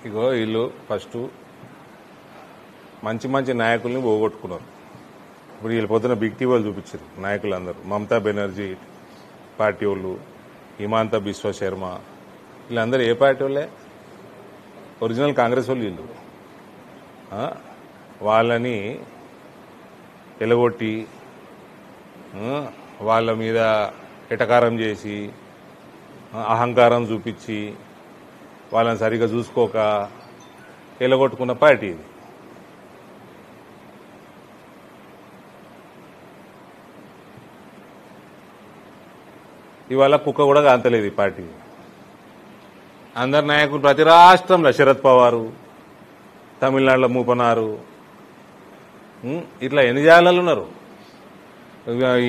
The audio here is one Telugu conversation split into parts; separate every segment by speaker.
Speaker 1: ఇగో వీళ్ళు ఫస్ట్ మంచి మంచి నాయకుల్ని పోగొట్టుకున్నారు. ఇప్పుడు వీళ్ళు పొద్దున బిగ్ టీవీలు చూపించారు నాయకులందరూ. మమతా బెనర్జీ పార్టీ వాళ్ళు, హిమాంత బిశ్వ శర్మ, వీళ్ళందరూ ఏ పార్టీ వాళ్ళే? ఒరిజినల్ కాంగ్రెస్ వాళ్ళు వీళ్ళు. వాళ్ళని ఎలగొట్టి వాళ్ళ మీద ఎటకారం చేసి అహంకారం చూపించి వాళ్ళని సరిగా చూసుకోక ఎలగొట్టుకున్న పార్టీ ఇది. ఇవాళ కుక్క కూడా కాంతలేదు ఈ పార్టీ. అందరు నాయకులు ప్రతి రాష్ట్రంలో శరద్ పవారు, తమిళనాడులో మూపనారు, ఇట్లా ఎన్ని జాగాలు ఉన్నారు.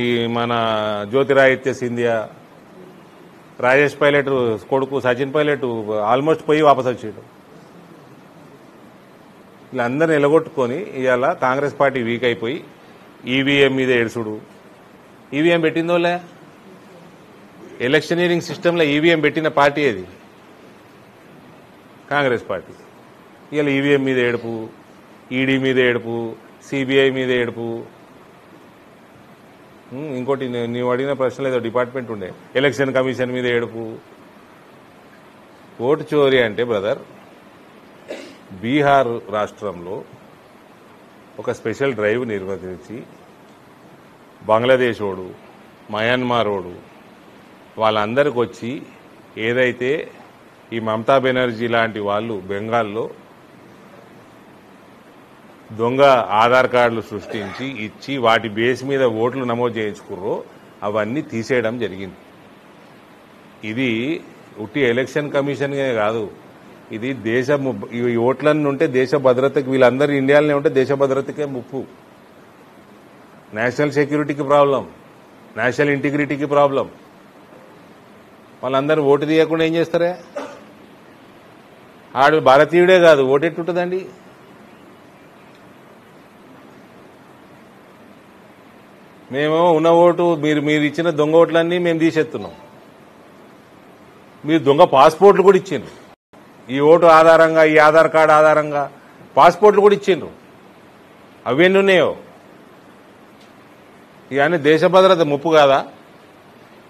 Speaker 1: ఈ మన జ్యోతిరాదిత్య సింధియా, రాజేష్ పైలట్ కొడుకు సచిన్ పైలట్ ఆల్మోస్ట్ పోయి వాపస్ వచ్చాడు. వీళ్ళందరినీ ఎలగొట్టుకొని ఇవాళ కాంగ్రెస్ పార్టీ వీక్ అయిపోయి ఈవీఎం మీద ఏడుసుడు. ఈవీఎం పెట్టిందోలే, ఎలక్షనీరింగ్ సిస్టంలో ఈవీఎం పెట్టిన పార్టీ అది కాంగ్రెస్ పార్టీ. ఇవాళ ఈవీఎం మీద ఏడుపు, ఈడీ మీద ఏడుపు, సిబిఐ మీద ఏడుపు. ఇంకోటి నీవు అడిగిన ప్రశ్నలు ఏదో డిపార్ట్మెంట్ ఉండే, ఎలక్షన్ కమిషన్ మీద ఏడుపు. ఓటు చోరీ అంటే బ్రదర్, బీహార్ రాష్ట్రంలో ఒక స్పెషల్ డ్రైవ్ నిర్వహించి బంగ్లాదేశ్ ఓడు, మయన్మార్ ఓడు వాళ్ళందరికి వచ్చి ఏదైతే ఈ మమతా బెనర్జీ లాంటి వాళ్ళు బెంగాల్లో దొంగ ఆధార్ కార్డులు సృష్టించి ఇచ్చి వాటి బేస్ మీద ఓట్లు నమోదు చేయించుకుర్రో అవన్నీ తీసేయడం జరిగింది. ఇది ఉట్టి ఎలక్షన్ కమిషన్గా కాదు, ఇది ఈ ఓట్లన్నీ ఉంటే దేశ భద్రతకి, వీళ్ళందరూ ఇండియాలోనే ఉంటే దేశ భద్రతకే ముప్పు, నేషనల్ సెక్యూరిటీకి ప్రాబ్లం, నేషనల్ ఇంటిగ్రిటీకి ప్రాబ్లం. వాళ్ళందరూ ఓటు తీయకుండా ఏం చేస్తారే? ఆడు భారతీయుడే కాదు, ఓటెట్టుంటుందండి? మేము ఉన్న ఓటు మీరు ఇచ్చిన దొంగ ఓట్లన్నీ మేము తీసేస్తున్నాం. మీరు దొంగ పాస్పోర్ట్లు కూడా ఇచ్చిండ్రు. ఈ ఓటు ఆధారంగా, ఈ ఆధార్ కార్డు ఆధారంగా పాస్పోర్ట్లు కూడా ఇచ్చిండ్రు. అవన్నీ ఉన్నాయో? ఇవన్నీ దేశ భద్రత ముప్పు కాదా?